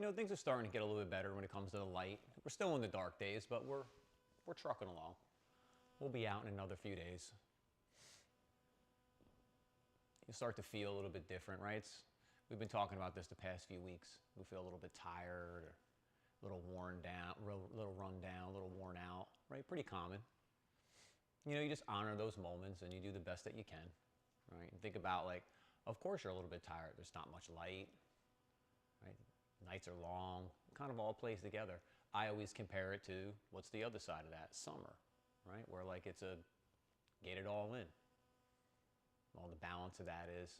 So, things are starting to get a little bit better when it comes to the light. We're still in the dark days, but we're trucking along. We'll be out in another few days. You start to feel a little bit different, right? We've been talking about this the past few weeks. We feel a little bit tired, or a little worn down, a little run down, a little worn out, right? Pretty common. You just honor those moments and you do the best that you can, right? And think about, like, of course you're a little bit tired. There's not much light, right? Nights are long, kind of all plays together. I always compare it to, what's the other side of that? Summer, right? Where, like, it's a get it all in. Well, the balance of that is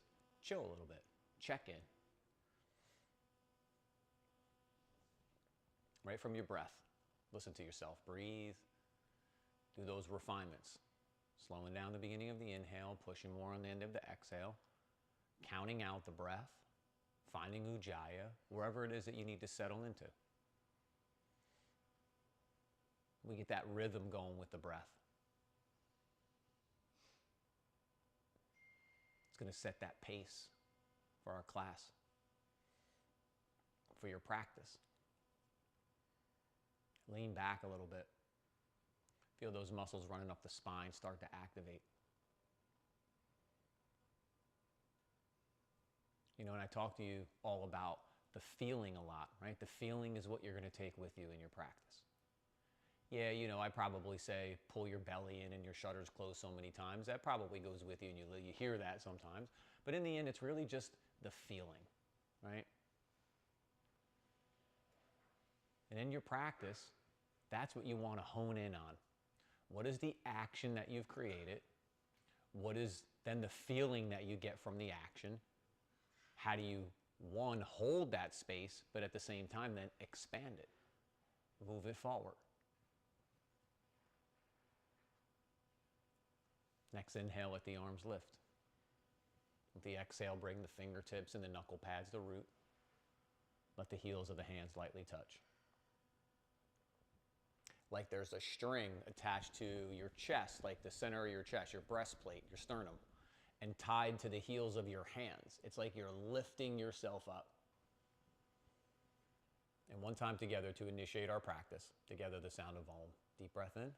chill a little bit, check in. Right from your breath. Listen to yourself, breathe. Do those refinements. Slowing down the beginning of the inhale, pushing more on the end of the exhale, counting out the breath, finding Ujjayi, wherever it is that you need to settle into. We get that rhythm going with the breath. It's going to set that pace for our class, for your practice. Lean back a little bit. Feel those muscles running up the spine start to activate. And I talk to you all about the feeling a lot, right? The feeling is what you're going to take with you in your practice. Yeah, I probably say pull your belly in and your shutters close so many times. That probably goes with you, and you hear that sometimes. But in the end, it's really just the feeling, right? And in your practice, that's what you want to hone in on. What is the action that you've created? What is then the feeling that you get from the action? How do you, one, hold that space, but at the same time then expand it, move it forward? Next inhale, let the arms lift. With the exhale, bring the fingertips and the knuckle pads to root. Let the heels of the hands lightly touch. Like there's a string attached to your chest, like the center of your chest, your breastplate, your sternum, and tied to the heels of your hands. It's like you're lifting yourself up. And one time together to initiate our practice. Together, the sound of Om. Deep breath in.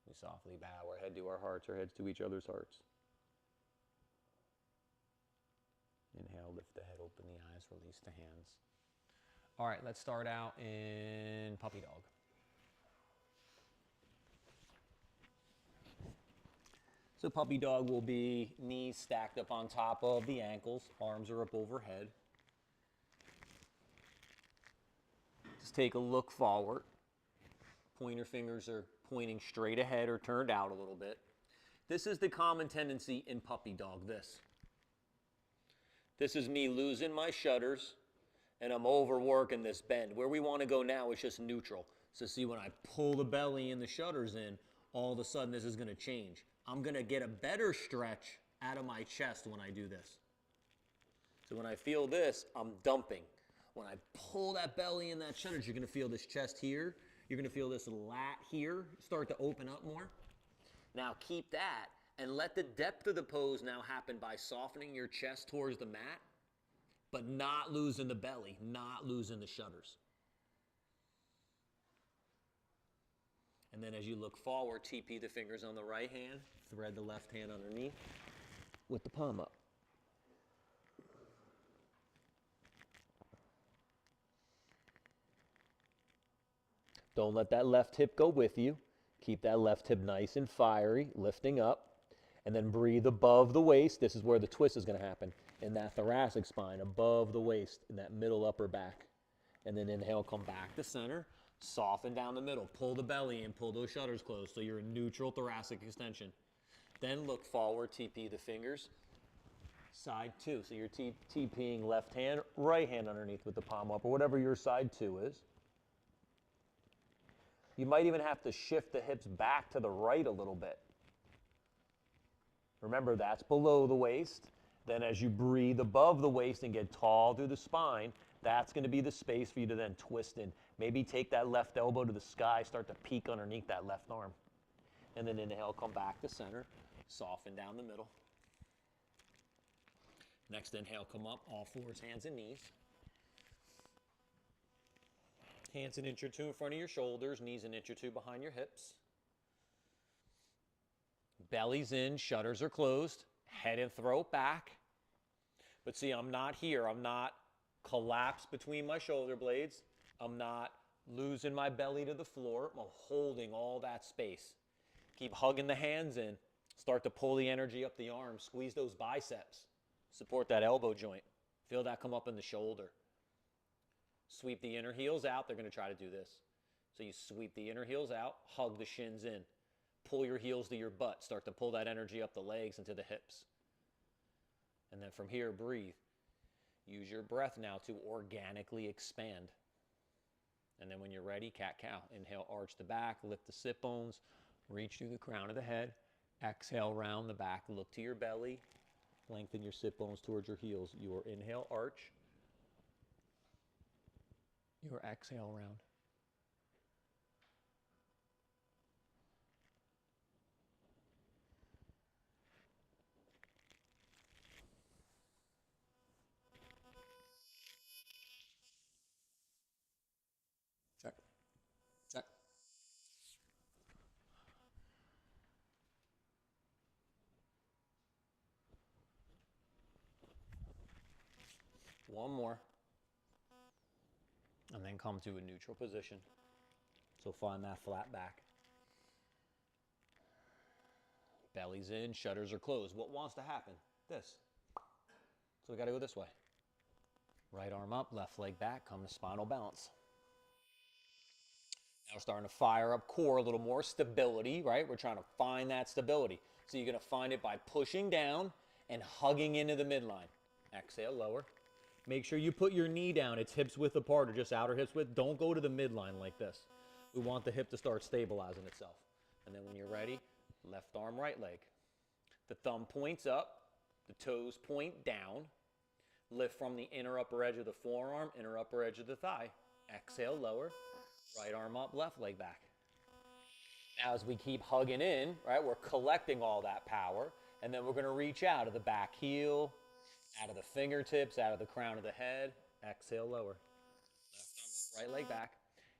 We softly bow our head to our hearts, our heads to each other's hearts. Inhale, lift the head, open the eyes, release the hands. All right, let's start out in puppy dog. So puppy dog will be knees stacked up on top of the ankles, arms are up overhead. Just take a look forward. Pointer fingers are pointing straight ahead or turned out a little bit. This is the common tendency in puppy dog, this. This is me losing my shudders, and I'm overworking this bend. Where we want to go now is just neutral. So see, when I pull the belly and the shudders in, all of a sudden this is going to change. I'm going to get a better stretch out of my chest when I do this. So when I feel this, I'm dumping. When I pull that belly and that shudders, you're going to feel this chest here. You're going to feel this lat here start to open up more. Now keep that and let the depth of the pose now happen by softening your chest towards the mat, but not losing the belly, not losing the shudders. And then as you look forward, TP the fingers on the right hand, thread the left hand underneath with the palm up. Don't let that left hip go with you. Keep that left hip nice and fiery, lifting up. And then breathe above the waist. This is where the twist is going to happen. In that thoracic spine, above the waist, in that middle upper back. And then inhale, come back to center. Soften down the middle. Pull the belly in, pull those shutters closed so you're in neutral thoracic extension. Then look forward, TP the fingers. Side two. So you're TPing left hand, right hand underneath with the palm up, or whatever your side two is. You might even have to shift the hips back to the right a little bit. Remember, that's below the waist. Then as you breathe above the waist and get tall through the spine, that's going to be the space for you to then twist in. Maybe take that left elbow to the sky, start to peek underneath that left arm. And then inhale, come back to center, soften down the middle. Next inhale, come up, all fours, hands and knees. Hands an inch or two in front of your shoulders, knees an inch or two behind your hips. Belly's in, shutters are closed, head and throat back. But see, I'm not here. I'm not collapsed between my shoulder blades. I'm not losing my belly to the floor. I'm holding all that space. Keep hugging the hands in. Start to pull the energy up the arms. Squeeze those biceps. Support that elbow joint. Feel that come up in the shoulder. Sweep the inner heels out. They're going to try to do this. So you sweep the inner heels out, hug the shins in. Pull your heels to your butt. Start to pull that energy up the legs into the hips. And then from here, breathe. Use your breath now to organically expand. And then when you're ready, cat-cow. Inhale, arch the back, lift the sit bones, reach through the crown of the head. Exhale, round the back, look to your belly. Lengthen your sit bones towards your heels. Your inhale, arch. Your exhale, round. Check. Check. One more. And then come to a neutral position. So find that flat back. Belly's in, shutters are closed. What wants to happen? This. So we got to go this way. Right arm up, left leg back, come to spinal balance. Now we're starting to fire up core a little more, stability, right? We're trying to find that stability. So you're going to find it by pushing down and hugging into the midline. Exhale, lower. Make sure you put your knee down. It's hips width apart or just outer hips width. Don't go to the midline like this. We want the hip to start stabilizing itself. And then when you're ready, left arm, right leg. The thumb points up, the toes point down. Lift from the inner upper edge of the forearm, inner upper edge of the thigh. Exhale, lower. Right arm up, left leg back. Now as we keep hugging in, right, we're collecting all that power, and then we're going to reach out of the back heel, out of the fingertips, out of the crown of the head. Exhale, lower. Left arm up, right leg back.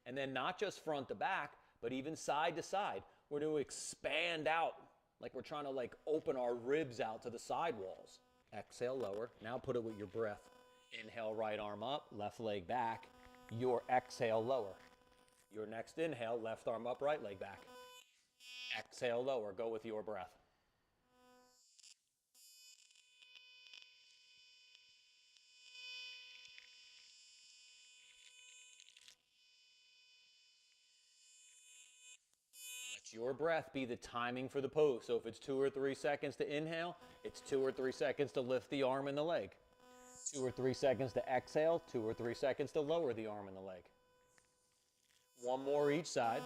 And then not just front to back, but even side to side. We're going to expand out, like we're trying to open our ribs out to the side walls. Exhale, lower. Now put it with your breath. Inhale, right arm up, left leg back. Your exhale, lower. Your next inhale, left arm up, right leg back. Exhale, lower. Go with your breath. Let your breath be the timing for the pose. So if it's 2 or 3 seconds to inhale, it's 2 or 3 seconds to lift the arm and the leg. 2 or 3 seconds to exhale, 2 or 3 seconds to lower the arm and the leg. One more each side.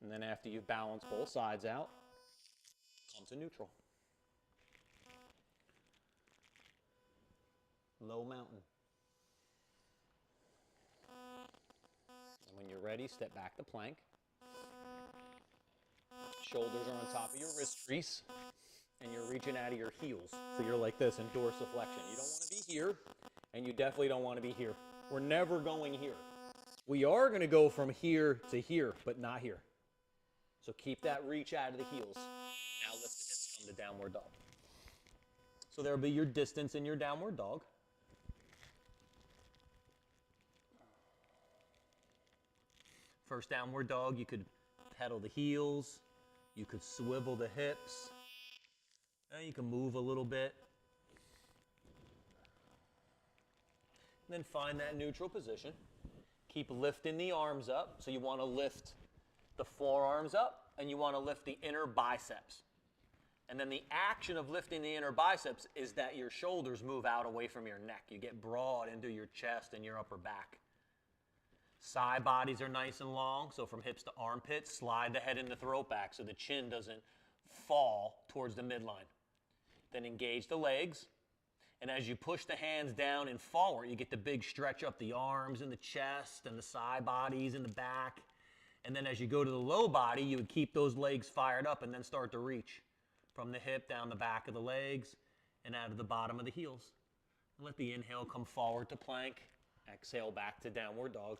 And then after you've balanced both sides out, come to neutral. Low mountain. And when you're ready, step back to plank. Shoulders are on top of your wrist crease. And you're reaching out of your heels. So you're like this in dorsiflexion. You don't want to be here, and you definitely don't want to be here. We're never going here. We are going to go from here to here, but not here. So keep that reach out of the heels. Now lift the hips, come to downward dog. So there'll be your distance in your downward dog. First downward dog, you could pedal the heels. You could swivel the hips. You can move a little bit. And then find that neutral position. Keep lifting the arms up. So you want to lift the forearms up and you want to lift the inner biceps. And then the action of lifting the inner biceps is that your shoulders move out away from your neck. You get broad into your chest and your upper back. Side bodies are nice and long. So from hips to armpits, slide the head and the throat back so the chin doesn't fall towards the midline. Then engage the legs. And as you push the hands down and forward, you get the big stretch up the arms and the chest and the side bodies and the back. And then as you go to the low body, you would keep those legs fired up and then start to reach from the hip down the back of the legs and out of the bottom of the heels. And let the inhale come forward to plank. Exhale back to downward dog.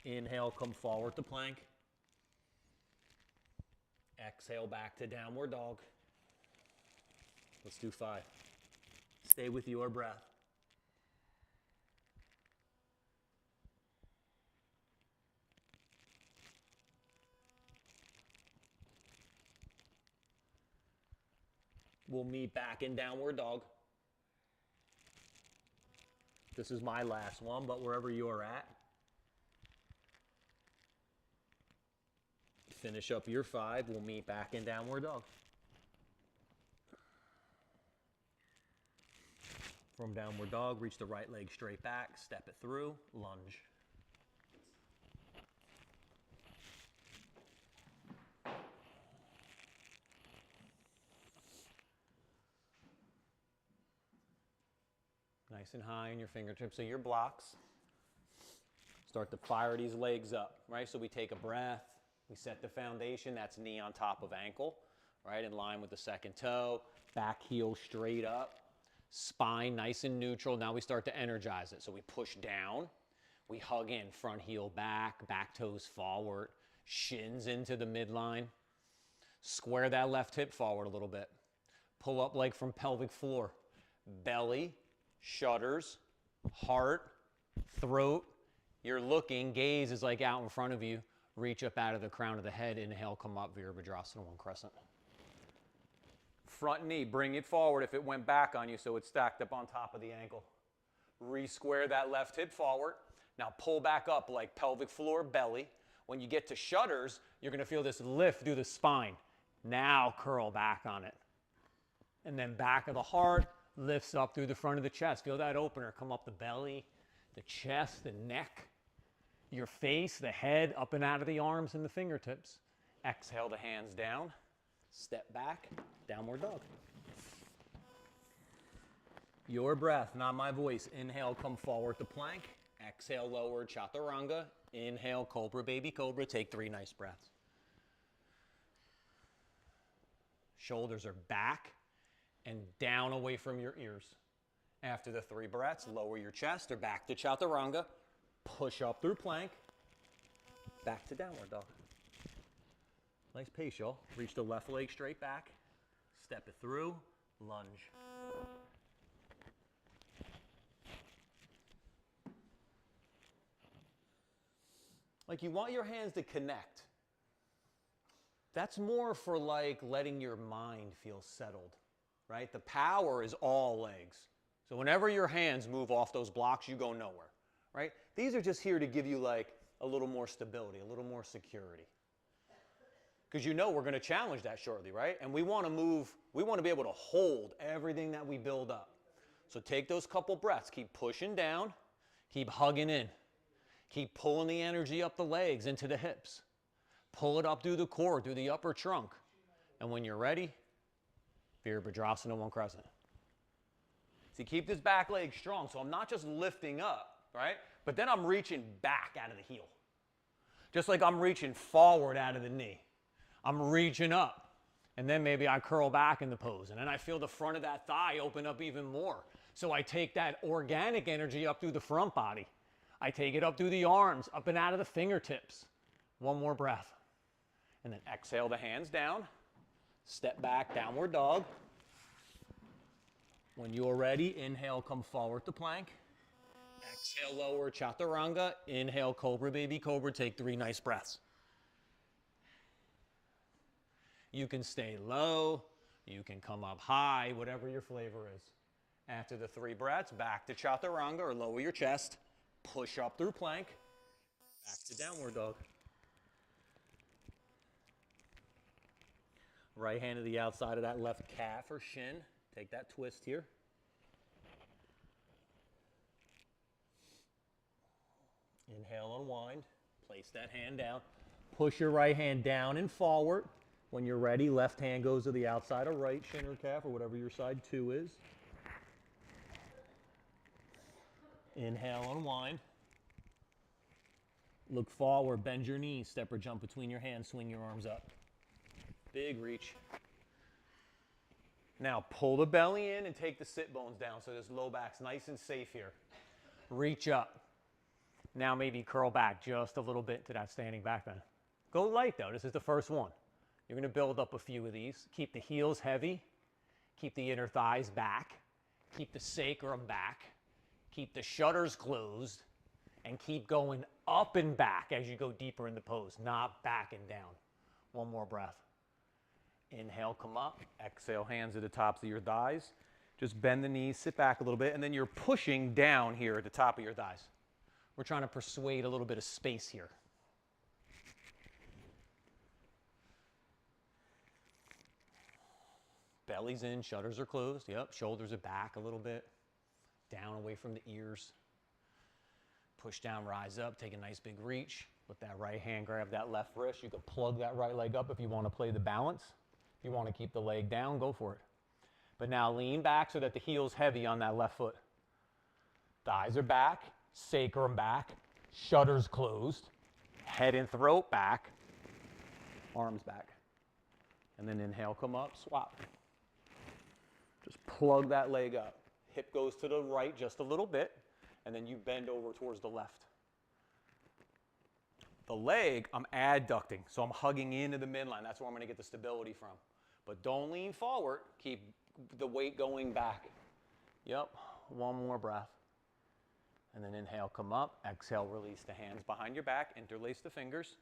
Inhale, come forward to plank. Exhale back to downward dog. Let's do 5. Stay with your breath. We'll meet back in downward dog. This is my last one, but wherever you're at, finish up your 5. We'll meet back in downward dog. From downward dog, reach the right leg straight back, step it through, lunge. Nice and high in your fingertips of your blocks. Start to fire these legs up, right? So we take a breath, we set the foundation, that's knee on top of ankle, right? In line with the second toe, back heel straight up. Spine nice and neutral. Now we start to energize it. So we push down, we hug in, front heel back, back toes forward, shins into the midline. Square that left hip forward a little bit. Pull up leg from pelvic floor. Belly, shudders, heart, throat. You're looking, gaze is like out in front of you. Reach up out of the crown of the head. Inhale, come up, Virabhadrasana, 1 crescent. Front knee, bring it forward if it went back on you so it's stacked up on top of the ankle. Re-square that left hip forward. Now pull back up like pelvic floor, belly. When you get to shudders, you're going to feel this lift through the spine. Now curl back on it. And then back of the heart lifts up through the front of the chest. Feel that opener come up the belly, the chest, the neck, your face, the head, up and out of the arms and the fingertips. Exhale the hands down. Step back, downward dog. Your breath, not my voice. Inhale, come forward to plank. Exhale, lower chaturanga. Inhale, cobra, baby cobra. Take 3 nice breaths. Shoulders are back and down away from your ears. After the 3 breaths, lower your chest or back to chaturanga. Push up through plank. Back to downward dog. Nice pace, y'all. Reach the left leg straight back. Step it through. Lunge. Like you want your hands to connect. That's more for like letting your mind feel settled, right? The power is all legs. So whenever your hands move off those blocks, you go nowhere, right? These are just here to give you like a little more stability, a little more security. Because you know we're going to challenge that shortly, right? And we want to move, we want to be able to hold everything that we build up. So take those couple breaths. Keep pushing down. Keep hugging in. Keep pulling the energy up the legs into the hips. Pull it up through the core, through the upper trunk. And when you're ready, Virabhadrasana, 1 crescent. See, keep this back leg strong. So I'm not just lifting up, right? But then I'm reaching back out of the heel. Just like I'm reaching forward out of the knee. I'm reaching up. And then maybe I curl back in the pose. And then I feel the front of that thigh open up even more. So I take that organic energy up through the front body. I take it up through the arms, up and out of the fingertips. 1 more breath. And then exhale the hands down. Step back, downward dog. When you're ready, inhale, come forward to plank. Exhale, lower chaturanga. Inhale, cobra, baby cobra. Take 3 nice breaths. You can stay low. You can come up high, whatever your flavor is. After the 3 breaths, back to chaturanga or lower your chest. Push up through plank. Back to downward dog. Right hand to the outside of that left calf or shin. Take that twist here. Inhale, unwind. Place that hand down. Push your right hand down and forward When you're ready, left hand goes to the outside of right shin or calf or whatever your side 2 is. Inhale, unwind. Look forward, bend your knees, step or jump between your hands, swing your arms up. Big reach. Now pull the belly in and take the sit bones down so this low back's nice and safe here. Reach up. Now maybe curl back just a little bit to that standing back bend. Go light though, this is the first one. You're gonna build up a few of these. Keep the heels heavy, keep the inner thighs back, keep the sacrum back, keep the shutters closed, and keep going up and back as you go deeper in the pose, not back and down. One more breath. Inhale, come up. Exhale, hands at the tops of your thighs. Just bend the knees, sit back a little bit, and then you're pushing down here at the top of your thighs. We're trying to persuade a little bit of space here. Belly's in, shutters are closed. Yep, shoulders are back a little bit. Down away from the ears. Push down, rise up, take a nice big reach. Let that right hand grab that left wrist. You can plug that right leg up if you want to play the balance. If you want to keep the leg down, go for it. But now lean back so that the heel's heavy on that left foot. Thighs are back, sacrum back, shutters closed, head and throat back, arms back. And then inhale, come up, swap. Just plug that leg up. Hip goes to the right just a little bit, and then you bend over towards the left. The leg, I'm adducting, so I'm hugging into the midline. That's where I'm going to get the stability from. But don't lean forward. Keep the weight going back. Yep, one more breath. And then inhale, come up. Exhale, release the hands behind your back. Interlace the fingers.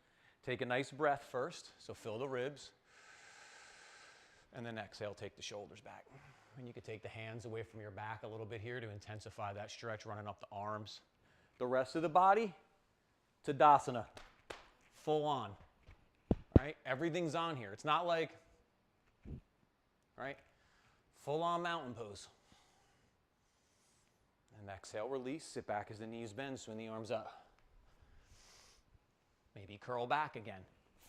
Take a nice breath first, so fill the ribs. And then exhale, take the shoulders back. And you can take the hands away from your back a little bit here to intensify that stretch, running up the arms. The rest of the body, Tadasana. Full on, right? Everything's on here. It's not like, right? Full on mountain pose. And exhale, release, sit back as the knees bend, swing the arms up. Maybe curl back again.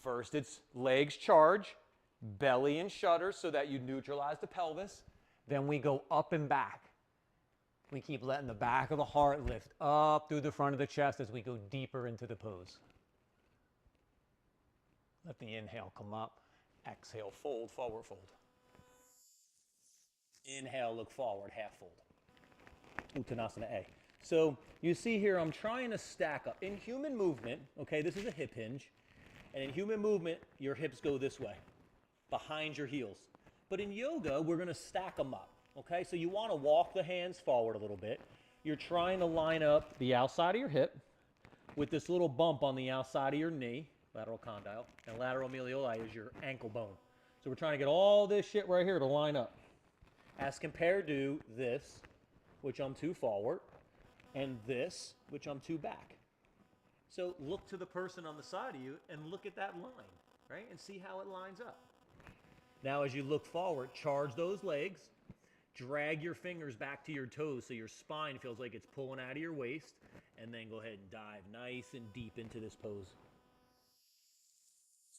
First it's legs charge, belly and shutters so that you neutralize the pelvis. Then we go up and back. We keep letting the back of the heart lift up through the front of the chest as we go deeper into the pose. Let the inhale come up. Exhale, fold, forward fold. Inhale, look forward, half fold. Uttanasana A. So you see here, I'm trying to stack up. In human movement, okay, this is a hip hinge. And in human movement, your hips go this way, behind your heels. But in yoga, we're going to stack them up, okay? So you want to walk the hands forward a little bit. You're trying to line up the outside of your hip with this little bump on the outside of your knee. Lateral condyle, and lateral malleoli is your ankle bone. So we're trying to get all this shit right here to line up. As compared to this, which I'm too forward, and this, which I'm too back. So look to the person on the side of you and look at that line, right? And see how it lines up. Now as you look forward, charge those legs, drag your fingers back to your toes so your spine feels like it's pulling out of your waist, and then go ahead and dive nice and deep into this pose.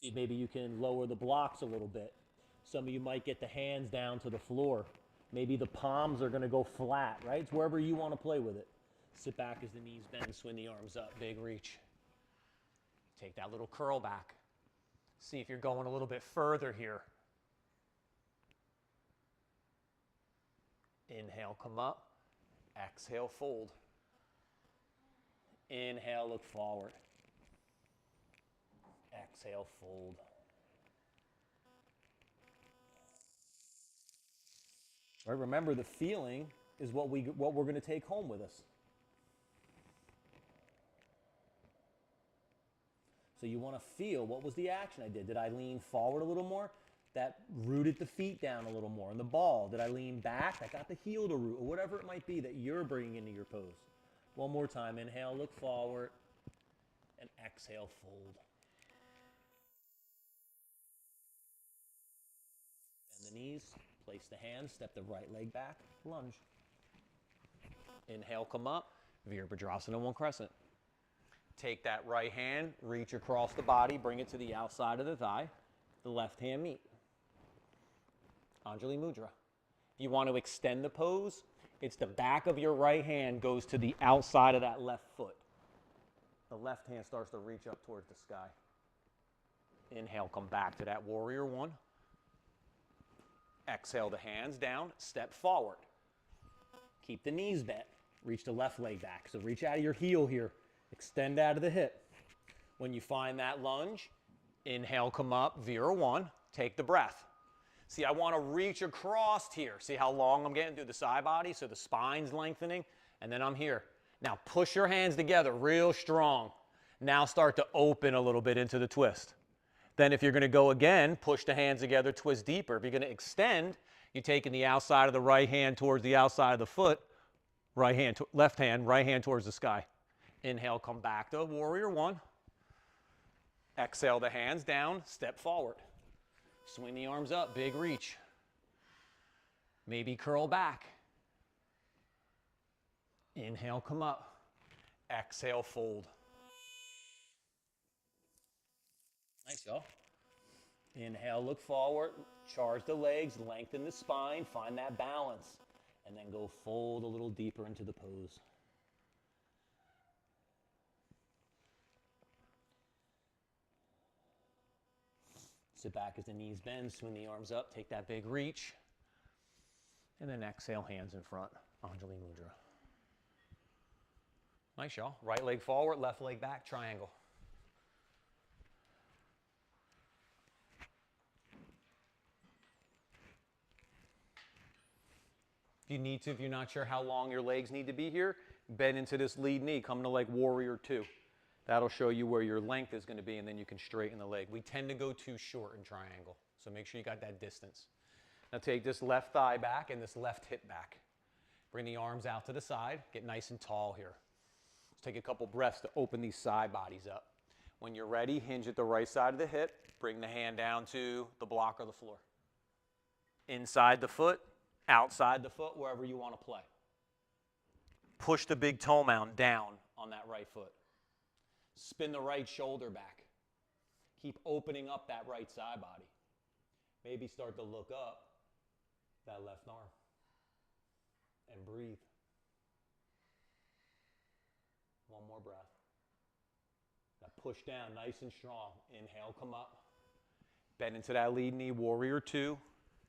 See, maybe you can lower the blocks a little bit. Some of you might get the hands down to the floor. Maybe the palms are going to go flat, right? It's wherever you want to play with it. Sit back as the knees bend, swing the arms up, big reach. Take that little curl back. See if you're going a little bit further here. Inhale, come up. Exhale, fold. Inhale, look forward. Exhale, fold. Right, remember the feeling is what we're going to take home with us. So you want to feel, what was the action I did? Did I lean forward a little more? That rooted the feet down a little more. And the ball, did I lean back? I got the heel to root, or whatever it might be that you're bringing into your pose. One more time. Inhale, look forward. And exhale, fold. Bend the knees, place the hands, step the right leg back, lunge. Inhale, come up, Virabhadrasana, one crescent. Take that right hand, reach across the body, bring it to the outside of the thigh. the left hand meet. Anjali Mudra. If you want to extend the pose, it's the back of your right hand goes to the outside of that left foot. The left hand starts to reach up towards the sky. Inhale, come back to that warrior one. Exhale the hands down, step forward. Keep the knees bent. Reach the left leg back. So reach out of your heel here. Extend out of the hip. When you find that lunge, inhale, come up, Vira one. Take the breath. See, I want to reach across here. See how long I'm getting through the side body? So the spine's lengthening, and then I'm here. Now push your hands together real strong. Now start to open a little bit into the twist. Then if you're going to go again, push the hands together, twist deeper. If you're going to extend, you're taking the outside of the right hand towards the outside of the foot, left hand, right hand towards the sky. Inhale, come back to warrior one. Exhale the hands down, step forward. Swing the arms up, big reach. Maybe curl back. Inhale, come up. Exhale, fold. Nice, y'all. Inhale, look forward, charge the legs, lengthen the spine, find that balance, and then go fold a little deeper into the pose. Sit back as the knees bend, swing the arms up, take that big reach, and then exhale, hands in front, Anjali Mudra. Nice, y'all. Right leg forward, left leg back, triangle. If you need to, if you're not sure how long your legs need to be here, bend into this lead knee, come to like warrior two. That'll show you where your length is going to be, and then you can straighten the leg. We tend to go too short in triangle, so make sure you got that distance. Now take this left thigh back and this left hip back. Bring the arms out to the side, get nice and tall here. Let's take a couple breaths to open these side bodies up. When you're ready, hinge at the right side of the hip, bring the hand down to the block or the floor. Inside the foot, outside the foot, wherever you want to play. Push the big toe mound down on that right foot. Spin the right shoulder back. Keep opening up that right side body. Maybe start to look up that left arm. And breathe. One more breath. Now push down nice and strong. Inhale, come up. Bend into that lead knee, warrior two.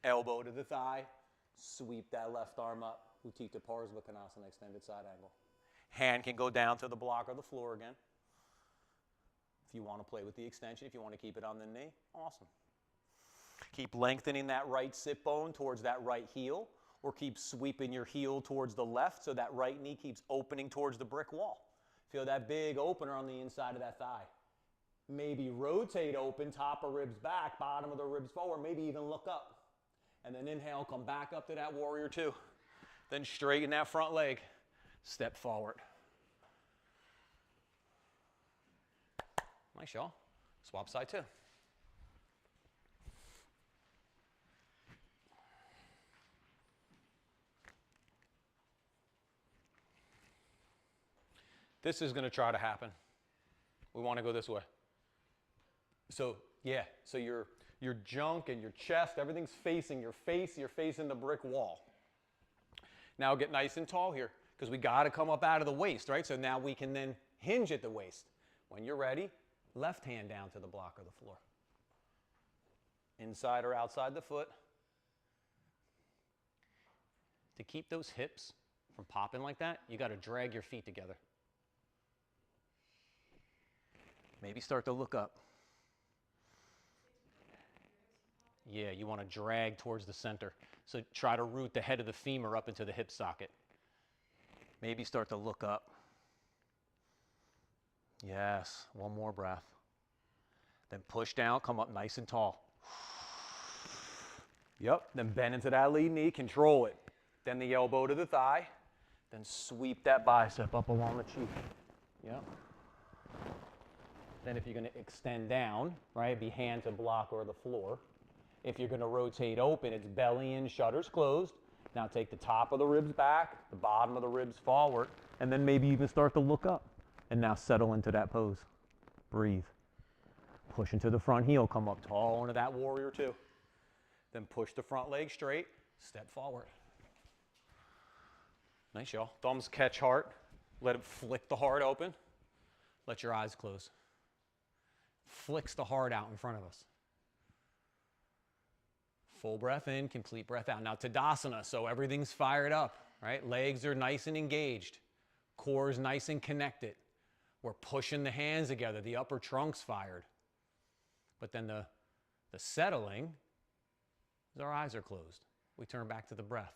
Elbow to the thigh. Sweep that left arm up. Utthita Parsvakonasana, extended side angle. Hand can go down to the block or the floor again. If you want to play with the extension, if you want to keep it on the knee, awesome. Keep lengthening that right sit bone towards that right heel, or keep sweeping your heel towards the left so that right knee keeps opening towards the brick wall. Feel that big opener on the inside of that thigh. Maybe rotate open, top of ribs back, bottom of the ribs forward, maybe even look up. And then inhale, come back up to that warrior two. Then straighten that front leg, step forward. Nice, y'all. Swap side two. This is going to try to happen. We want to go this way. So, yeah, so your junk and your chest, everything's facing your face, you're facing the brick wall. Now get nice and tall here, because we got to come up out of the waist, right? So now we can then hinge at the waist. When you're ready, left hand down to the block or the floor. Inside or outside the foot. To keep those hips from popping like that, you got to drag your feet together. Maybe start to look up. Yeah, you want to drag towards the center. So try to root the head of the femur up into the hip socket. Maybe start to look up. Yes, one more breath. Then push down, come up nice and tall. Yep, then bend into that lead knee, control it. Then the elbow to the thigh. Then sweep that bicep up along the cheek. Yep. Then if you're going to extend down, right, be hand to block or the floor. If you're going to rotate open, it's belly in, shutters closed. Now take the top of the ribs back, the bottom of the ribs forward, and then maybe even start to look up. And now settle into that pose. Breathe. push into the front heel, come up tall into that warrior two. Then push the front leg straight, step forward. Nice, y'all. Thumbs catch heart. Let it flick the heart open. Let your eyes close. Flicks the heart out in front of us. Full breath in, complete breath out. Now Tadasana, so everything's fired up, right? Legs are nice and engaged. Core is nice and connected. We're pushing the hands together. The upper trunk's fired. But then the settling is our eyes are closed. We turn back to the breath.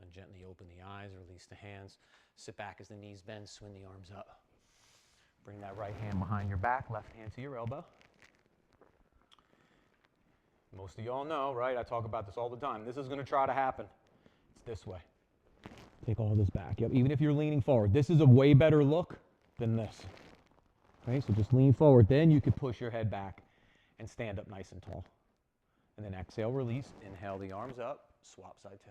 Then gently open the eyes, release the hands. Sit back as the knees bend, swing the arms up. Bring that right hand behind your back, left hand to your elbow. Most of y'all know, right? I talk about this all the time. This is going to try to happen. It's this way. Take all this back. Yep. Even if you're leaning forward, this is a way better look than this. Okay, so just lean forward. Then you could push your head back and stand up nice and tall. And then exhale, release. Inhale the arms up. Swap side two.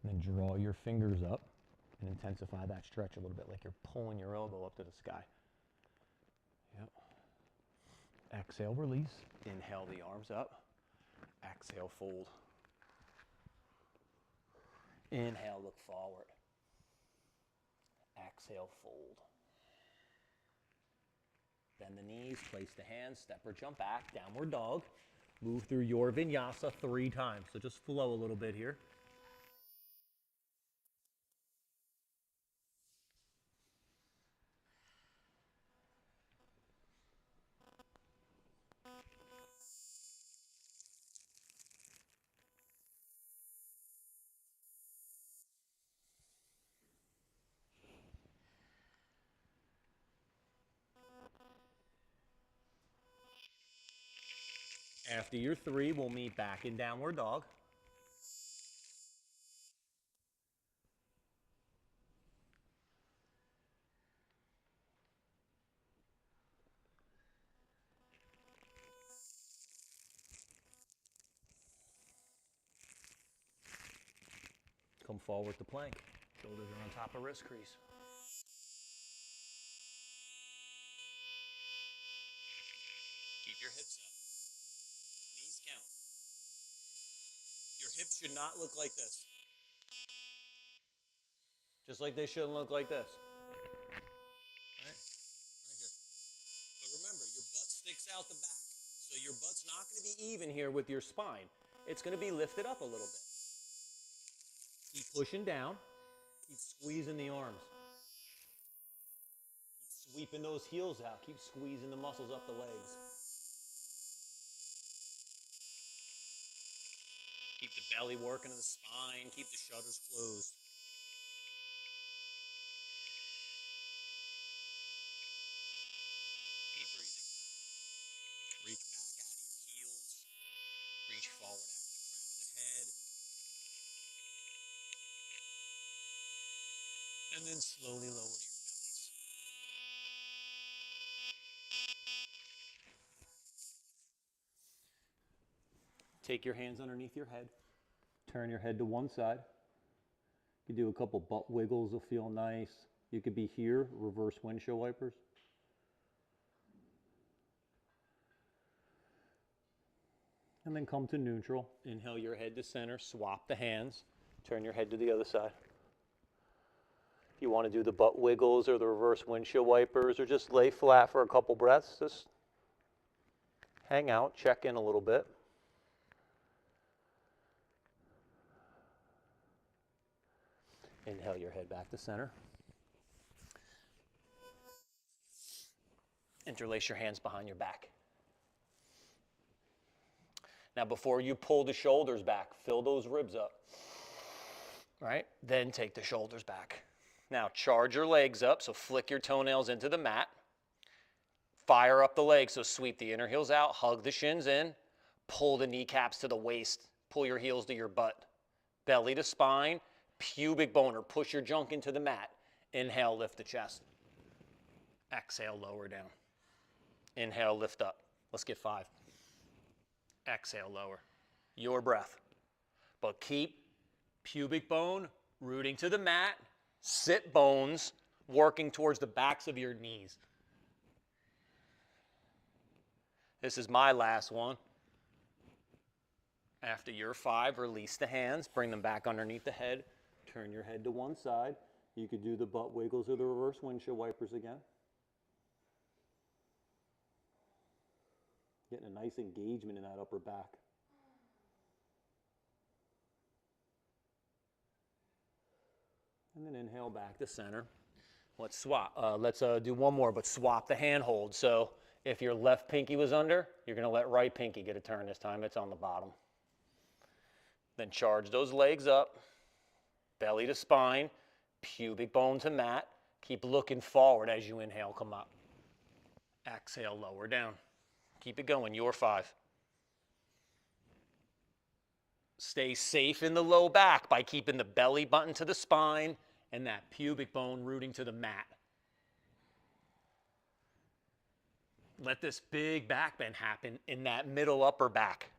And then draw your fingers up and intensify that stretch a little bit, like you're pulling your elbow up to the sky. Yep. Exhale, release. Inhale the arms up. Exhale, fold. Inhale, look forward. Exhale, fold. Bend the knees, place the hands, step or jump back, downward dog. Move through your vinyasa 3 times. So just flow a little bit here. After your 3, we'll meet back in downward dog. Come forward to plank. Shoulders are on top of wrist crease. Keep your hips up. Knees count. Your hips should not look like this. Just like they shouldn't look like this. Right? Right here. But remember, your butt sticks out the back. So your butt's not going to be even here with your spine. It's going to be lifted up a little bit. Keep pushing down. Keep squeezing the arms. Keep sweeping those heels out. Keep squeezing the muscles up the legs. Keep the belly working to the spine. Keep the shutters closed. Keep breathing. Reach back out of your heels. Reach forward out of the crown of the head. And then slowly lower to your bellies. Take your hands underneath your head. Turn your head to one side. You can do a couple butt wiggles, will feel nice. You could be here, reverse windshield wipers. And then come to neutral. Inhale your head to center, swap the hands. Turn your head to the other side. If you want to do the butt wiggles or the reverse windshield wipers or just lay flat for a couple breaths, just hang out, check in a little bit. Inhale your head back to center. Interlace your hands behind your back. Now before you pull the shoulders back, fill those ribs up, right? Then take the shoulders back. Now charge your legs up, so flick your toenails into the mat. Fire up the legs, so sweep the inner heels out, hug the shins in, pull the kneecaps to the waist, pull your heels to your butt. Belly to spine, pubic bone, or push your junk into the mat. Inhale, lift the chest. Exhale, lower down. Inhale, lift up. Let's get 5. Exhale, lower. Your breath. But keep pubic bone rooting to the mat, sit bones working towards the backs of your knees. This is my last one. After your 5, release the hands, bring them back underneath the head, turn your head to one side. You could do the butt wiggles or the reverse windshield wipers again. Getting a nice engagement in that upper back. And then inhale back to center. Let's swap. Let's do one more, but swap the hand hold. So if your left pinky was under, you're going to let right pinky get a turn this time. It's on the bottom. Then charge those legs up, belly to spine, pubic bone to mat. Keep looking forward as you inhale, come up. Exhale, lower down. Keep it going, your 5. Stay safe in the low back by keeping the belly button to the spine and that pubic bone rooting to the mat. Let this big back bend happen in that middle upper back.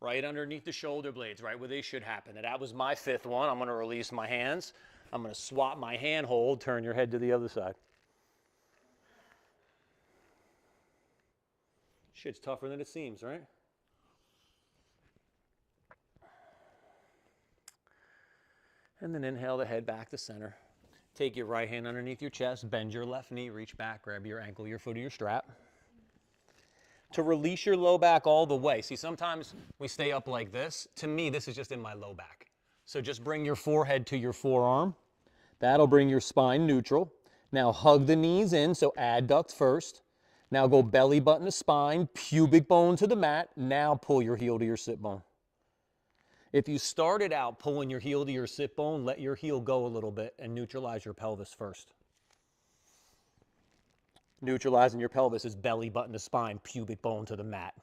Right underneath the shoulder blades, right where they should happen. And that was my 5th one. I'm going to release my hands. I'm going to swap my hand hold, turn your head to the other side. Shit's tougher than it seems, right? And then inhale the head back to center. Take your right hand underneath your chest, bend your left knee, reach back, grab your ankle, your foot, or your strap. To release your low back all the way. See, sometimes we stay up like this. To me, this is just in my low back. So just bring your forehead to your forearm. That'll bring your spine neutral. Now hug the knees in, so adduct first. Now go belly button to spine, pubic bone to the mat. Now pull your heel to your sit bone. If you started out pulling your heel to your sit bone, let your heel go a little bit and neutralize your pelvis first. Neutralizing your pelvis is belly button to spine, pubic bone to the mat.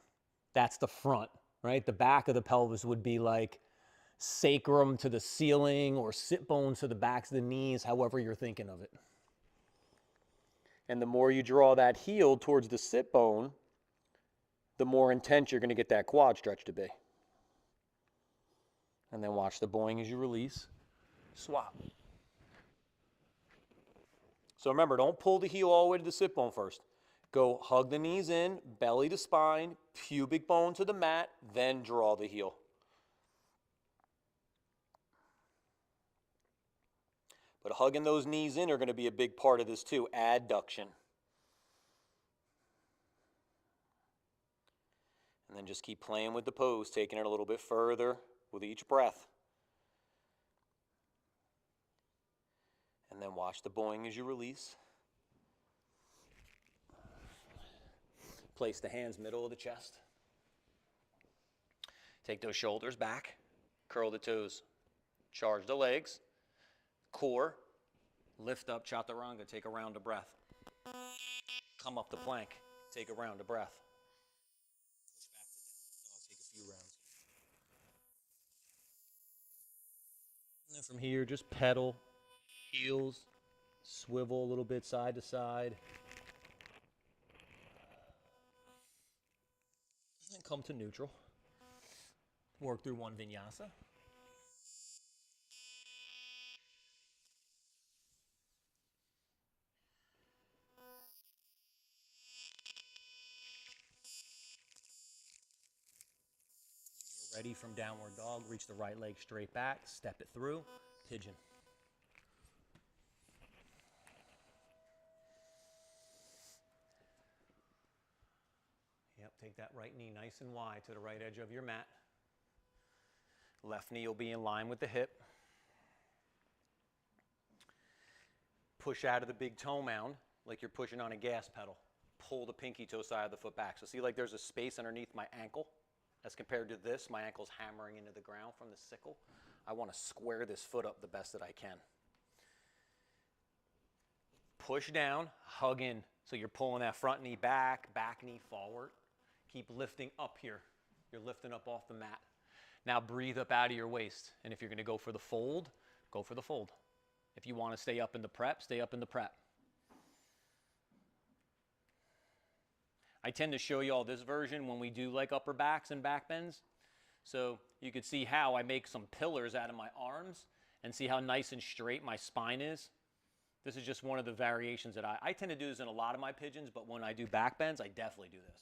That's the front, right? The back of the pelvis would be like sacrum to the ceiling or sit bones to the backs of the knees, however you're thinking of it. And the more you draw that heel towards the sit bone, the more intense you're going to get that quad stretch to be. And then watch the boing as you release. Swap. So remember, don't pull the heel all the way to the sit bone first. Go hug the knees in, belly to spine, pubic bone to the mat, then draw the heel. But hugging those knees in are going to be a big part of this too, adduction. And then just keep playing with the pose, taking it a little bit further with each breath. And then watch the boing as you release. Place the hands middle of the chest. Take those shoulders back. Curl the toes. Charge the legs. Core. Lift up chaturanga. Take a round of breath. Come up the plank. Take a round of breath. Push back to downward dog. Take a few rounds. And then from here, just pedal, heels, swivel a little bit side to side. And then come to neutral. Work through one vinyasa. You're ready from downward dog. Reach the right leg straight back. Step it through. Pigeon. Yep, take that right knee nice and wide to the right edge of your mat. Left knee will be in line with the hip. Push out of the big toe mound like you're pushing on a gas pedal. Pull the pinky toe side of the foot back. So see, like there's a space underneath my ankle. As compared to this, my ankle's hammering into the ground from the sickle. I want to square this foot up the best that I can. Push down, hug in. So you're pulling that front knee back, back knee forward. Keep lifting up here. You're lifting up off the mat. Now breathe up out of your waist. And if you're going to go for the fold, go for the fold. If you want to stay up in the prep, stay up in the prep. I tend to show you all this version when we do like upper backs and back bends. So you could see how I make some pillars out of my arms and see how nice and straight my spine is. This is just one of the variations that I tend to do this in a lot of my pigeons, but when I do back bends, I definitely do this.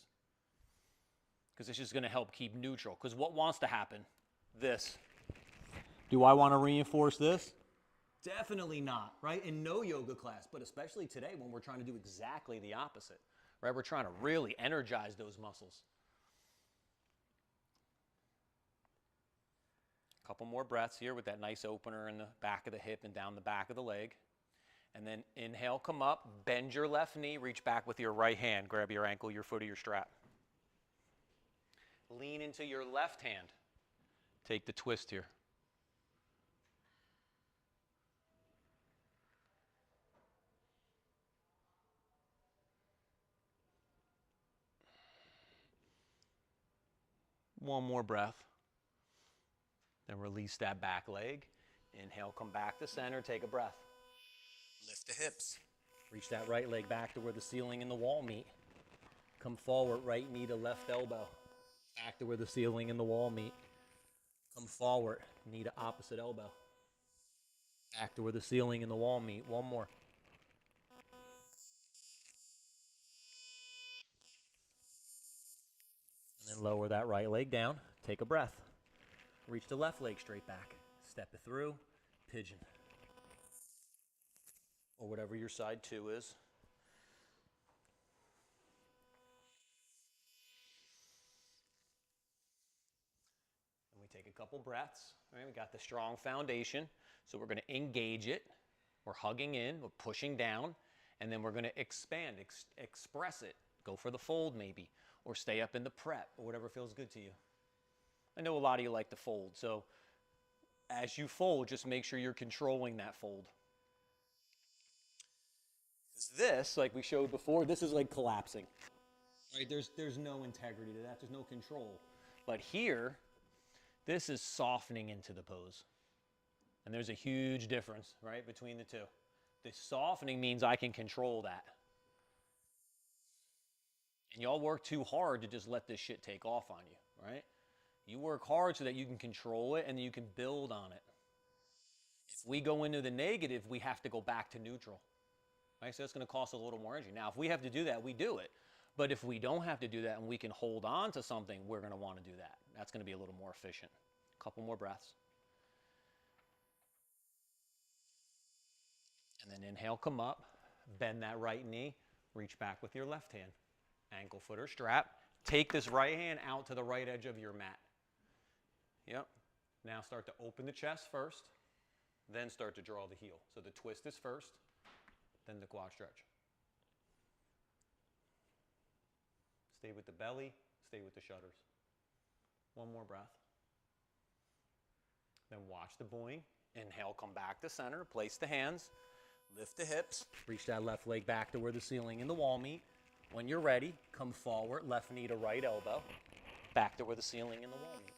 Because it's just going to help keep neutral. Because what wants to happen? This. Do I want to reinforce this? Definitely not, right? In no yoga class, but especially today when we're trying to do exactly the opposite, right? We're trying to really energize those muscles. A couple more breaths here with that nice opener in the back of the hip and down the back of the leg. And then inhale, come up, bend your left knee, reach back with your right hand, grab your ankle, your foot, or your strap. Lean into your left hand. Take the twist here. One more breath. Then release that back leg. Inhale, come back to center, take a breath. Lift the hips. Reach that right leg back to where the ceiling and the wall meet. Come forward, right knee to left elbow. Back to where the ceiling and the wall meet. Come forward, knee to opposite elbow. Back to where the ceiling and the wall meet. One more. And then lower that right leg down. Take a breath. Reach the left leg straight back. Step it through. Pigeon. Or whatever your side two is. And we take a couple breaths. All right, we got the strong foundation. So we're going to engage it. We're hugging in. We're pushing down. And then we're going to expand, express it. Go for the fold maybe. Or stay up in the prep. Or whatever feels good to you. I know a lot of you like to fold. So as you fold, just make sure you're controlling that fold. This, like we showed before, this is like collapsing. Right? There's no integrity to that. There's no control. But here, this is softening into the pose. And there's a huge difference, right, between the two. The softening means I can control that. And y'all work too hard to just let this shit take off on you, right? You work hard so that you can control it and then you can build on it. If we go into the negative, we have to go back to neutral. Right? So that's going to cost a little more energy. Now, if we have to do that, we do it. But if we don't have to do that and we can hold on to something, we're going to want to do that. That's going to be a little more efficient. A couple more breaths. And then inhale, come up, bend that right knee, reach back with your left hand. Ankle, foot, or strap. Take this right hand out to the right edge of your mat. Yep. Now start to open the chest first, then start to draw the heel. So the twist is first, then the quad stretch. Stay with the belly, stay with the shutters. One more breath. Then watch the boing. Inhale, come back to center, place the hands, lift the hips, reach that left leg back to where the ceiling and the wall meet. When you're ready, come forward, left knee to right elbow, back to where the ceiling and the wall meet.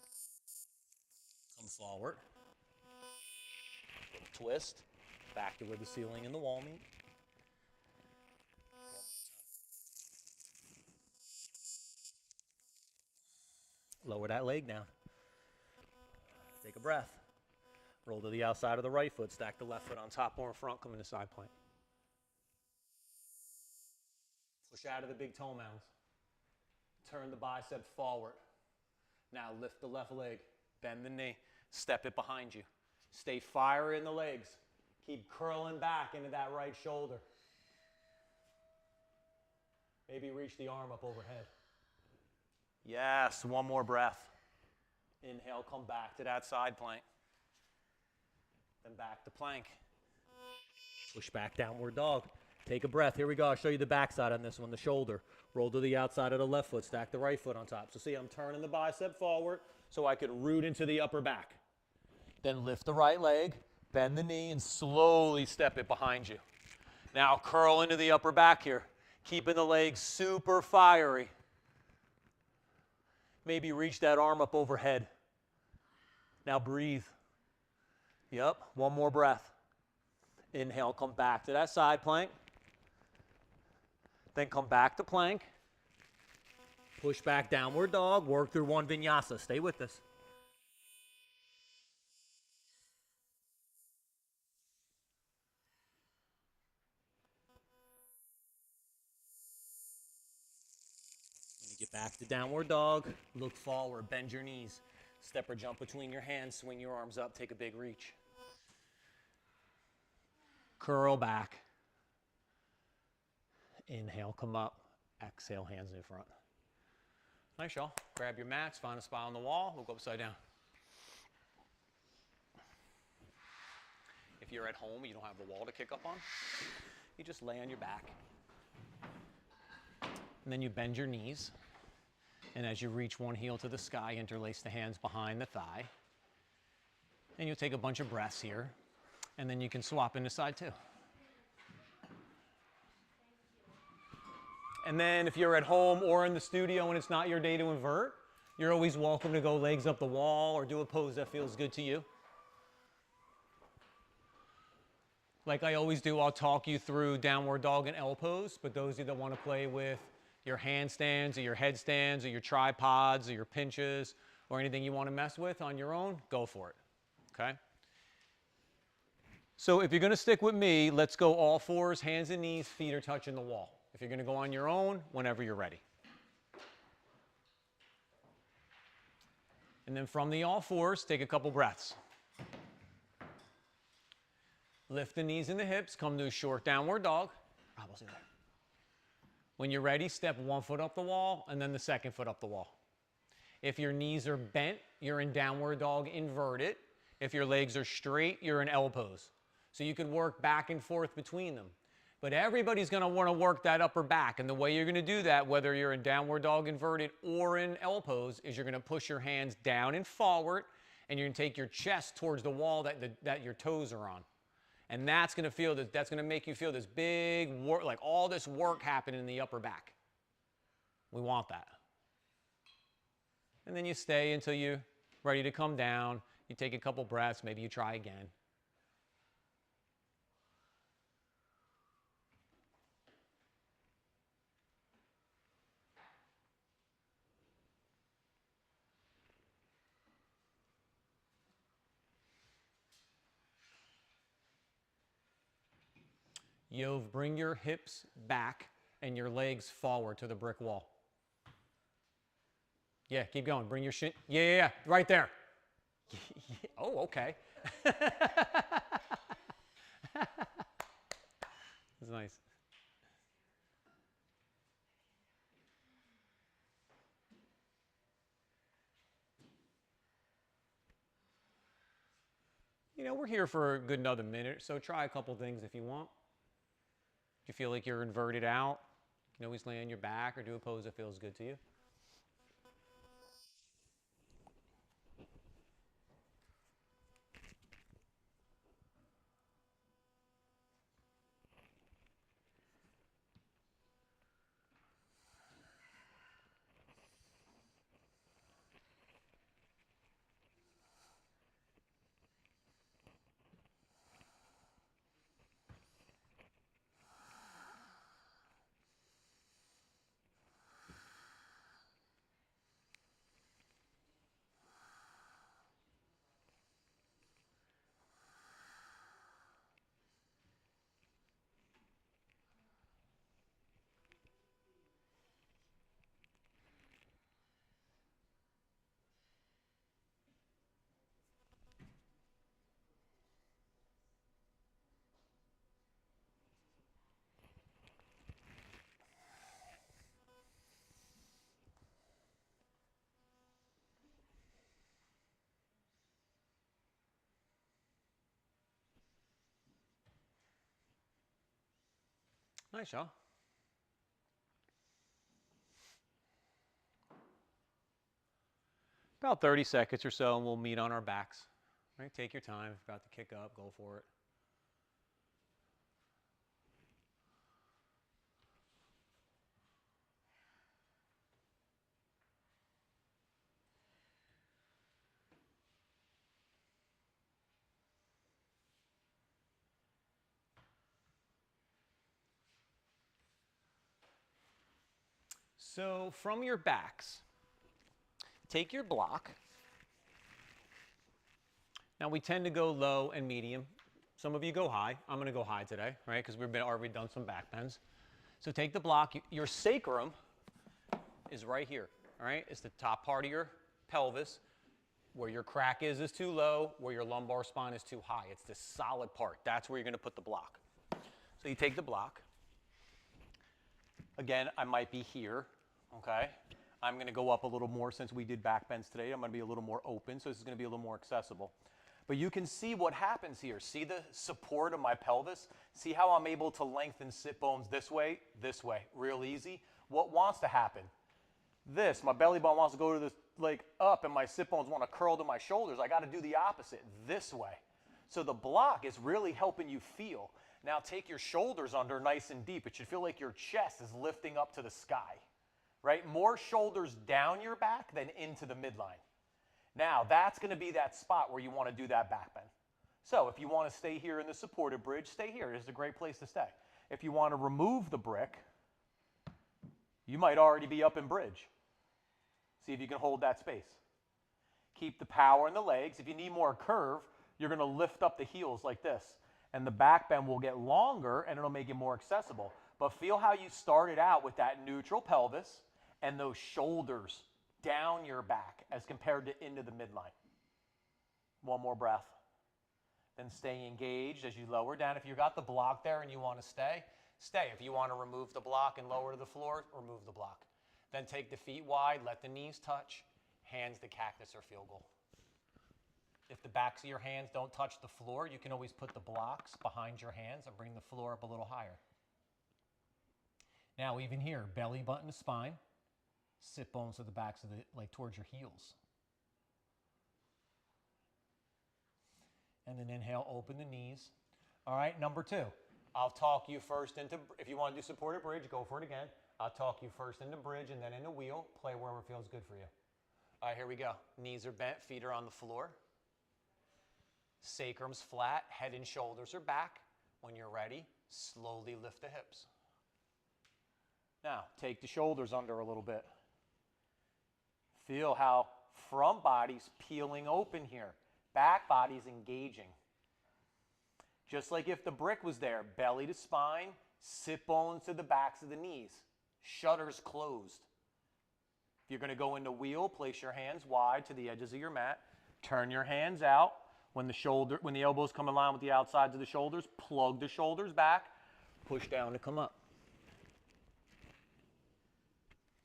Come forward, twist, back to where the ceiling and the wall meet. Lower that leg down. Take a breath. Roll to the outside of the right foot, stack the left foot on top or in front, come into side plank. Push out of the big toe mounds. Turn the biceps forward. Now lift the left leg, bend the knee, step it behind you. Stay fire in the legs. Keep curling back into that right shoulder. Maybe reach the arm up overhead. Yes, one more breath. Inhale, come back to that side plank. Then back to plank. Push back, downward dog. Take a breath. Here we go. I'll show you the backside on this one, the shoulder. Roll to the outside of the left foot. Stack the right foot on top. So see, I'm turning the bicep forward so I could root into the upper back. Then lift the right leg, bend the knee, and slowly step it behind you. Now curl into the upper back here, keeping the legs super fiery. Maybe reach that arm up overhead. Now breathe. Yep, one more breath. Inhale, come back to that side plank. Then come back to plank. Push back, downward dog. Work through one vinyasa. Stay with us. You get back to downward dog, look forward, bend your knees. Step or jump between your hands, swing your arms up, take a big reach. Curl back. Inhale, come up. Exhale, hands in front. Nice, y'all. Grab your mats, find a spot on the wall. We'll go upside down. If you're at home, you don't have the wall to kick up on, you just lay on your back. And then you bend your knees. And as you reach one heel to the sky, interlace the hands behind the thigh. And you'll take a bunch of breaths here. And then you can swap into side two. And then if you're at home or in the studio and it's not your day to invert, you're always welcome to go legs up the wall or do a pose that feels good to you. Like I always do, I'll talk you through downward dog and L pose, but those of you that want to play with your handstands or your headstands or your tripods or your pinches or anything you want to mess with on your own, go for it, okay? So if you're going to stick with me, let's go all fours, hands and knees, feet are touching the wall. If you're going to go on your own, whenever you're ready. And then from the all fours, take a couple breaths. Lift the knees and the hips, come to a short downward dog. When you're ready, step one foot up the wall and then the second foot up the wall. If your knees are bent, you're in downward dog inverted. If your legs are straight, you're in L pose. So you can work back and forth between them. But everybody's going to want to work that upper back. And the way you're going to do that, whether you're in downward dog inverted or in L pose, is you're going to push your hands down and forward, and you're going to take your chest towards the wall that your toes are on. And that's going to make you feel this big work, like all this work happening in the upper back. We want that. And then you stay until you're ready to come down. You take a couple breaths, maybe you try again. Yov, bring your hips back and your legs forward to the brick wall. Yeah, keep going. Bring your shin. Yeah, right there. Oh, okay. That's nice. You know, we're here for a good another minute, so try a couple things if you want. If you feel like you're inverted out, you can always lay on your back or do a pose that feels good to you. Nice, y'all. About 30 seconds or so, and we'll meet on our backs. Right? Take your time. If you're about to kick up, go for it. So from your backs, take your block. Now we tend to go low and medium. Some of you go high. I'm going to go high today, right? Because we've already done some back bends. So take the block. Your sacrum is right here, all right? It's the top part of your pelvis. Where your crack is too low, where your lumbar spine is too high. It's this solid part. That's where you're gonna put the block. So you take the block. Again, I might be here, okay? I'm gonna go up a little more since we did back bends today. I'm gonna be a little more open, so this is gonna be a little more accessible. But you can see what happens here. See the support of my pelvis? See how I'm able to lengthen sit bones this way, real easy? What wants to happen? This, my belly button wants to go to this, like up, and my sit bones want to curl to my shoulders. I got to do the opposite, this way. So the block is really helping you feel. Now take your shoulders under nice and deep. It should feel like your chest is lifting up to the sky, right? More shoulders down your back than into the midline. Now that's going to be that spot where you want to do that back bend. So if you want to stay here in the supported bridge, stay here. This is a great place to stay. If you want to remove the brick, you might already be up in bridge. See if you can hold that space. Keep the power in the legs. If you need more curve, you're going to lift up the heels like this. And the back bend will get longer and it'll make it more accessible. But feel how you started out with that neutral pelvis and those shoulders down your back as compared to into the midline. One more breath. Then stay engaged as you lower down. If you got the block there and you want to stay, stay. If you want to remove the block and lower to the floor, remove the block. Then take the feet wide, let the knees touch, hands to cactus or field goal. If the backs of your hands don't touch the floor, you can always put the blocks behind your hands and bring the floor up a little higher. Now even here, belly button to spine, sit bones to the backs of the, like towards your heels. And then inhale, open the knees. All right, number 2. I'll talk you first into, if you want to do supported bridge, go for it again. I'll talk you first into bridge and then into wheel. Play wherever feels good for you. All right, here we go. Knees are bent, feet are on the floor. Sacrum's flat, head and shoulders are back. When you're ready, slowly lift the hips. Now, take the shoulders under a little bit. Feel how front body's peeling open here. Back body's engaging. Just like if the brick was there, belly to spine, sit bones to the backs of the knees. Shutters closed. If you're going to go into wheel, place your hands wide to the edges of your mat. Turn your hands out. When the elbows come in line with the outsides of the shoulders, plug the shoulders back. Push down to come up.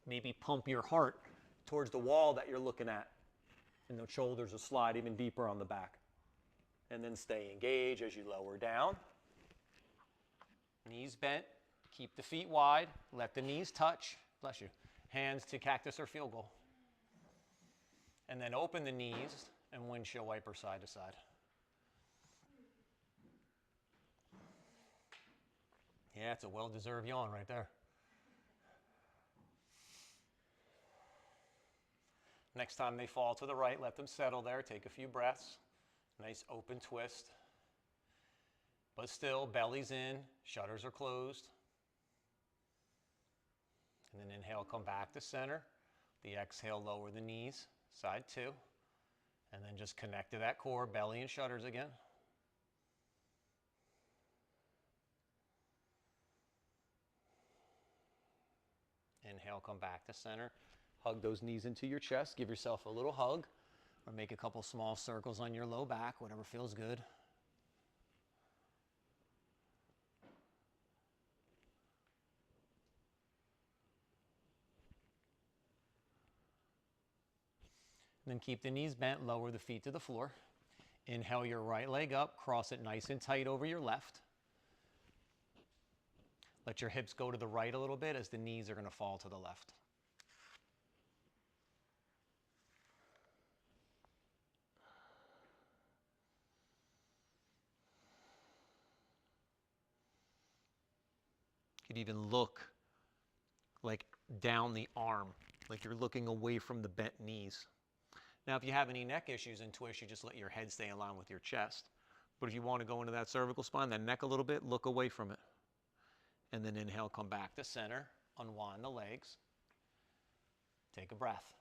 Maybe pump your heart towards the wall that you're looking at. And the shoulders will slide even deeper on the back. And then stay engaged as you lower down. Knees bent. Keep the feet wide. Let the knees touch. Bless you. Hands to cactus or field goal. And then open the knees and windshield wiper side to side. Yeah, it's a well-deserved yawn right there. Next time they fall to the right, let them settle there. Take a few breaths. Nice open twist. But still, belly's in, shutters are closed. And then inhale, come back to center. The exhale, lower the knees, side 2. And then just connect to that core, belly and shutters again. Inhale, come back to center. Hug those knees into your chest. Give yourself a little hug. Or make a couple small circles on your low back, whatever feels good. And then keep the knees bent, lower the feet to the floor. Inhale your right leg up, cross it nice and tight over your left. Let your hips go to the right a little bit as the knees are going to fall to the left. You could even look like down the arm, like you're looking away from the bent knees. Now, if you have any neck issues and twists, you just let your head stay in line with your chest. But if you want to go into that cervical spine, that neck a little bit, look away from it. And then inhale, come back to center, unwind the legs. Take a breath.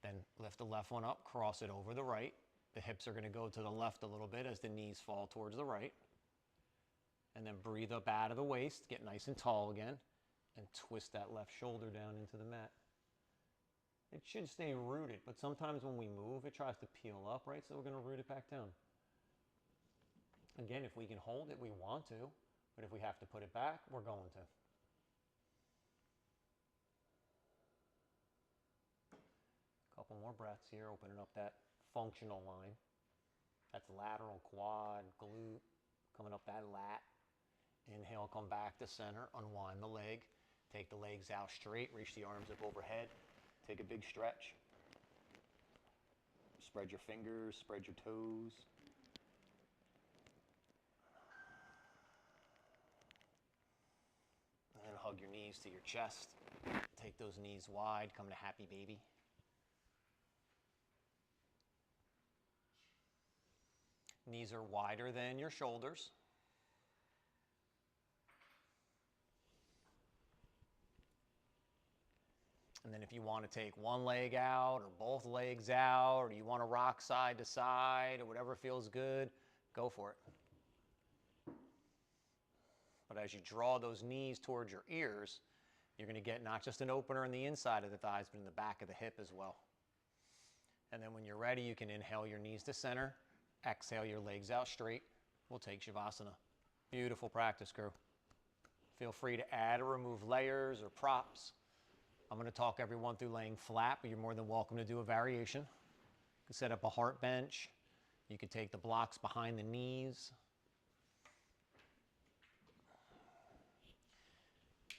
Then lift the left one up, cross it over the right. The hips are going to go to the left a little bit as the knees fall towards the right. And then breathe up out of the waist, get nice and tall again, and twist that left shoulder down into the mat. It should stay rooted, but sometimes when we move, it tries to peel up, right? So we're going to root it back down. Again, if we can hold it, we want to, but if we have to put it back, we're going to. Couple more breaths here, opening up that functional line. That's lateral, quad, glute, coming up that lat. Inhale, come back to center, unwind the leg. Take the legs out straight, reach the arms up overhead. Take a big stretch. Spread your fingers, spread your toes. And then hug your knees to your chest. Take those knees wide, come to happy baby. Knees are wider than your shoulders. And then if you want to take one leg out or both legs out, or you want to rock side to side or whatever feels good, go for it. But as you draw those knees towards your ears, you're going to get not just an opener in the inside of the thighs, but in the back of the hip as well. And then when you're ready, you can inhale your knees to center, exhale your legs out straight. We'll take Shavasana. Beautiful practice, crew. Feel free to add or remove layers or props. I'm going to talk everyone through laying flat, but you're more than welcome to do a variation. You can set up a heart bench. You could take the blocks behind the knees.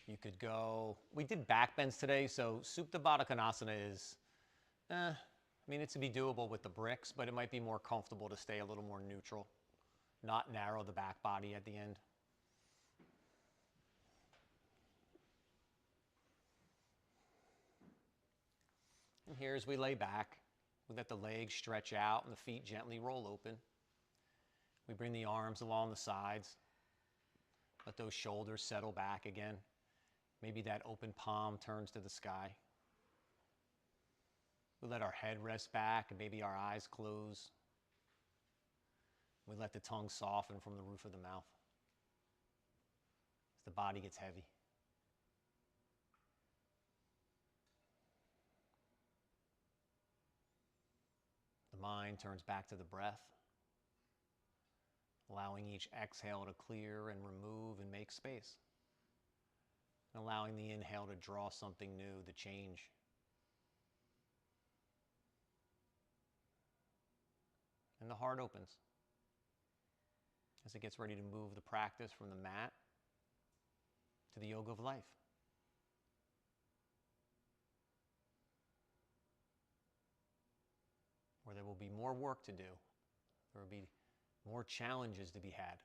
You could go, we did back bends today, so Supta Baddha Konasana is, I mean, it's to be doable with the bricks, but it might be more comfortable to stay a little more neutral, not narrow the back body at the end. And here as we lay back, we let the legs stretch out and the feet gently roll open. We bring the arms along the sides. Let those shoulders settle back again. Maybe that open palm turns to the sky. We let our head rest back and maybe our eyes close. We let the tongue soften from the roof of the mouth as the body gets heavy. The mind turns back to the breath, allowing each exhale to clear and remove and make space, and allowing the inhale to draw something new, to change. And the heart opens as it gets ready to move the practice from the mat to the yoga of life. Where there will be more work to do. There will be more challenges to be had.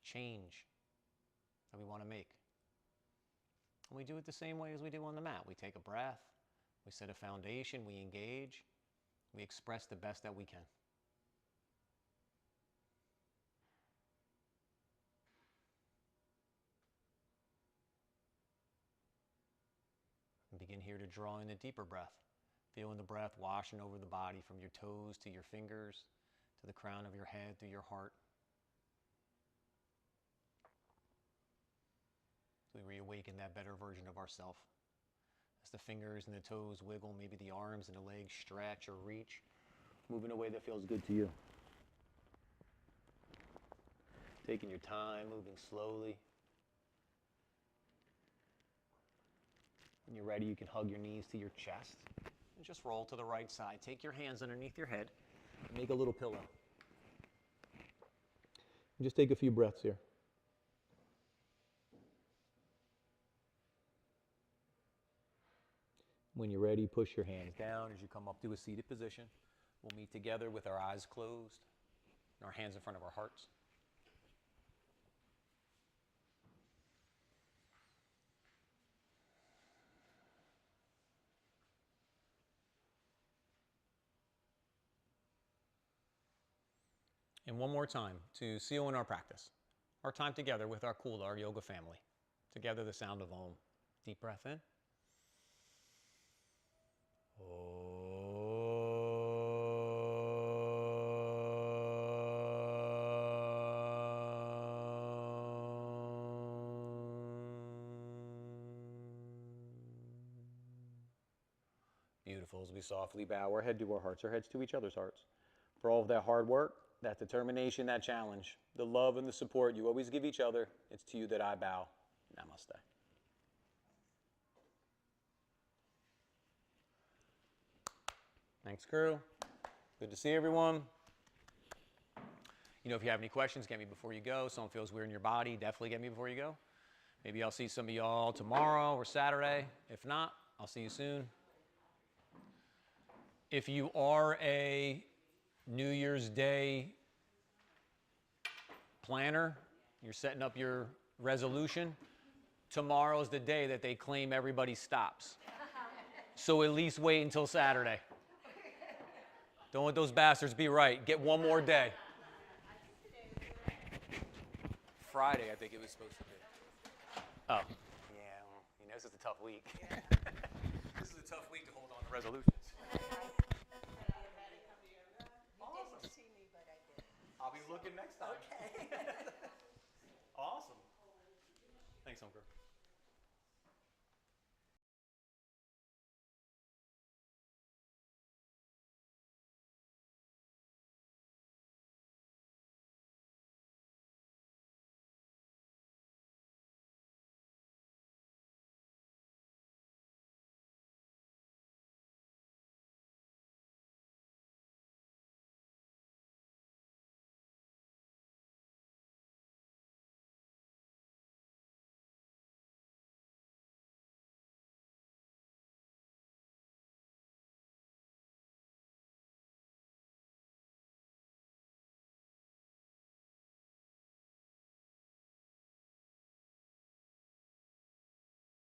Change that we want to make. And we do it the same way as we do on the mat. We take a breath, we set a foundation, we engage, we express the best that we can. And begin here to draw in a deeper breath. Feeling the breath washing over the body from your toes to your fingers, to the crown of your head, through your heart. So we reawaken that better version of ourselves. As the fingers and the toes wiggle, maybe the arms and the legs stretch or reach, move in a way that feels good to you. Taking your time, moving slowly. When you're ready, you can hug your knees to your chest and just roll to the right side. Take your hands underneath your head and make a little pillow. And just take a few breaths here. When you're ready, push your hands down as you come up to a seated position. We'll meet together with our eyes closed and our hands in front of our hearts. And one more time to seal in our practice, our time together with our Kula, our yoga family. Together, the sound of Om. Deep breath in. Beautiful. As we softly bow our head to our hearts, our heads to each other's hearts. For all of that hard work, that determination, that challenge, the love and the support you always give each other, it's to you that I bow. Namaste. Thanks, crew. Good to see everyone. You know, if you have any questions, get me before you go. Someone feels weird in your body, definitely get me before you go. Maybe I'll see some of y'all tomorrow or Saturday. If not, I'll see you soon. If you are a New Year's Day planner, you're setting up your resolution, tomorrow's the day that they claim everybody stops. So at least wait until Saturday. Don't let those bastards be right. Get one more day. Friday, I think it was supposed to be. Oh. Yeah, well, you know, this is a tough week. This is a tough week to hold on to resolutions. Didn't see me, but I did. I'll be looking next time. Okay. Awesome. Thanks, Uncle.